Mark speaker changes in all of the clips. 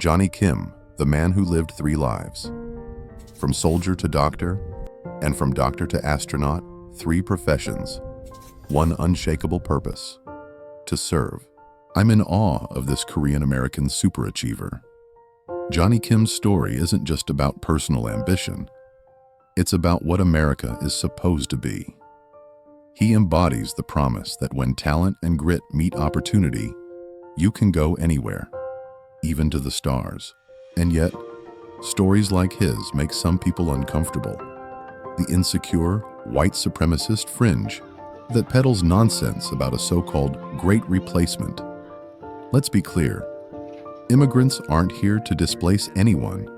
Speaker 1: Jonny Kim, the man who lived 3 lives. From soldier to doctor, and from doctor to astronaut, 3 professions, 1 unshakable purpose: to serve. I'm in awe of this Korean-American superachiever. Jonny Kim's story isn't just about personal ambition. It's about what America is supposed to be. He embodies the promise that when talent and grit meet opportunity, you can go anywhere, even to the stars. And yet, stories like his make some people uncomfortable. The insecure, white supremacist fringe that peddles nonsense about a so-called great replacement. Let's be clear. Immigrants aren't here to displace anyone.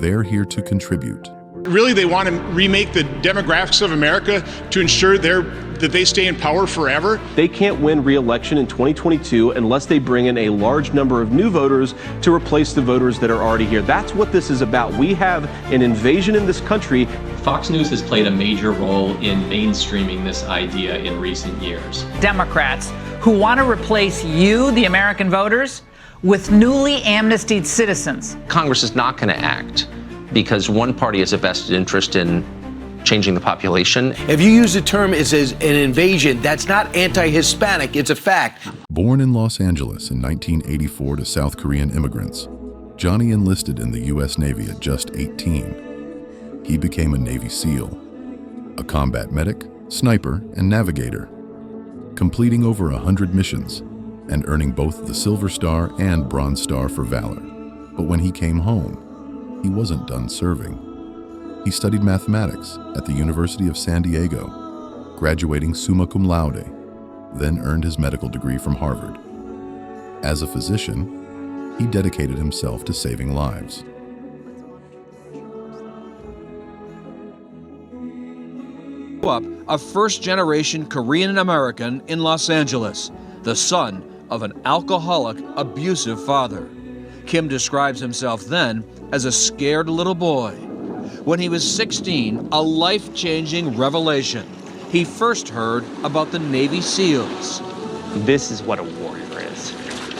Speaker 1: They're here to contribute.
Speaker 2: Really, they want to remake the demographics of America to ensure that they stay in power forever.
Speaker 3: They can't win re-election in 2022 unless they bring in a large number of new voters to replace the voters that are already here. That's what this is about. We have an invasion in this country.
Speaker 4: Fox News has played a major role in mainstreaming this idea in recent years.
Speaker 5: Democrats who want to replace you, the American voters, with newly amnestied citizens.
Speaker 6: Congress is not going to act because one party has a vested interest in changing the population.
Speaker 7: If you use the term as an invasion, that's not anti-Hispanic, it's a fact.
Speaker 1: Born in Los Angeles in 1984 to South Korean immigrants, Jonny enlisted in the U.S. Navy at just 18. He became a Navy SEAL, a combat medic, sniper, and navigator, completing over 100 missions and earning both the Silver Star and Bronze Star for valor. But when he came home, he wasn't done serving. He studied mathematics at the University of San Diego, graduating summa cum laude, then earned his medical degree from Harvard. As a physician, he dedicated himself to saving lives.
Speaker 8: A first-generation Korean American in Los Angeles, the son of an alcoholic, abusive father. Kim describes himself then as a scared little boy. When he was 16, a life-changing revelation. He first heard about the Navy SEALs.
Speaker 9: This is what a warrior is.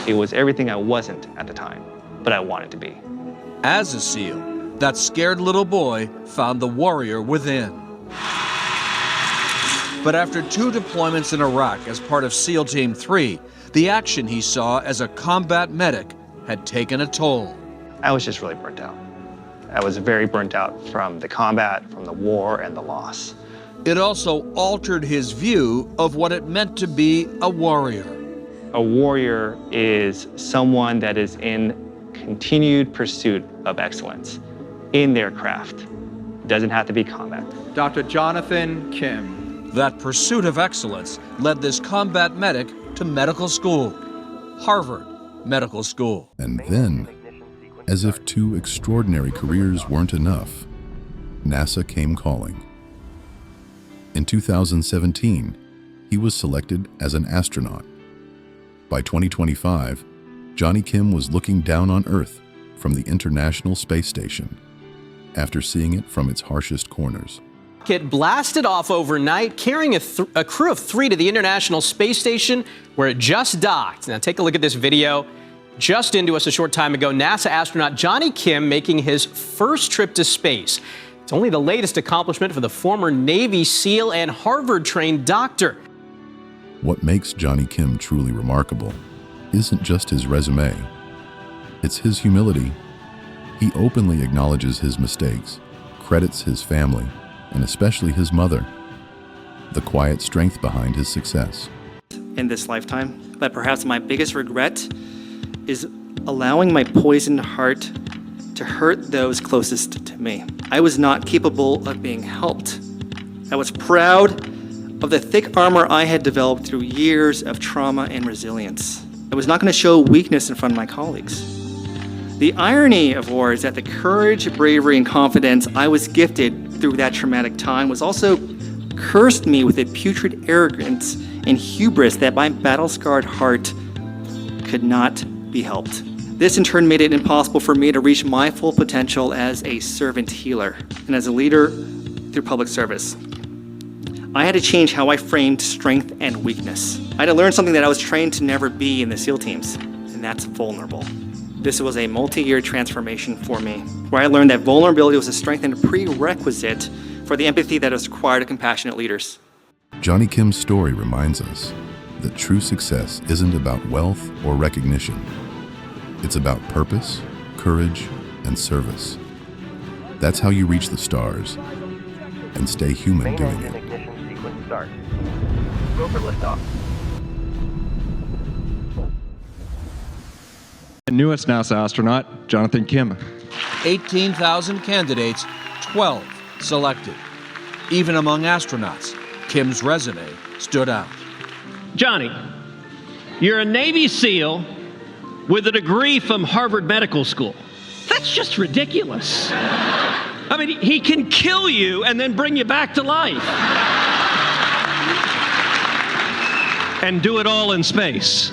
Speaker 9: It was everything I wasn't at the time, but I wanted to be.
Speaker 8: As a SEAL, that scared little boy found the warrior within. But after 2 deployments in Iraq as part of SEAL Team 3, the action he saw as a combat medic had taken a toll.
Speaker 9: I was just really burnt out. I was very burnt out from the combat, from the war, and the loss.
Speaker 8: It also altered his view of what it meant to be a warrior.
Speaker 9: A warrior is someone that is in continued pursuit of excellence in their craft. It doesn't have to be combat.
Speaker 10: Dr. Jonathan Kim.
Speaker 8: That pursuit of excellence led this combat medic to medical school, Harvard Medical School.
Speaker 1: And then, as if 2 extraordinary careers weren't enough, NASA came calling. In 2017, he was selected as an astronaut. By 2025, Jonny Kim was looking down on Earth from the International Space Station, after seeing it from its harshest corners.
Speaker 11: Rocket blasted off overnight, carrying a crew of 3 to the International Space Station, where it just docked. Now take a look at this video. Just into us a short time ago, NASA astronaut Jonny Kim making his first trip to space. It's only the latest accomplishment for the former Navy SEAL and Harvard-trained doctor.
Speaker 1: What makes Jonny Kim truly remarkable isn't just his resume. It's his humility. He openly acknowledges his mistakes, credits his family, and especially his mother, the quiet strength behind his success.
Speaker 12: In this lifetime, but perhaps my biggest regret is allowing my poisoned heart to hurt those closest to me. I was not capable of being helped. I was proud of the thick armor I had developed through years of trauma and resilience. I was not going to show weakness in front of my colleagues. The irony of war is that the courage, bravery, and confidence I was gifted through that traumatic time was also cursed me with a putrid arrogance and hubris that my battle-scarred heart could not be helped. This in turn made it impossible for me to reach my full potential as a servant healer and as a leader through public service. I had to change how I framed strength and weakness. I had to learn something that I was trained to never be in the SEAL teams, and that's vulnerable. This was a multi-year transformation for me, where I learned that vulnerability was a strength and a prerequisite for the empathy that is required of compassionate leaders.
Speaker 1: Jonny Kim's story reminds us that true success isn't about wealth or recognition. It's about purpose, courage, and service. That's how you reach the stars and stay human doing it.
Speaker 13: Ignition sequence start. Go for liftoff.
Speaker 14: The newest NASA astronaut, Jonny Kim.
Speaker 8: 18,000 candidates, 12 selected. Even among astronauts, Kim's resume stood out.
Speaker 15: Johnny, you're a Navy SEAL with a degree from Harvard Medical School. That's just ridiculous. I mean, he can kill you and then bring you back to life. And do it all in space.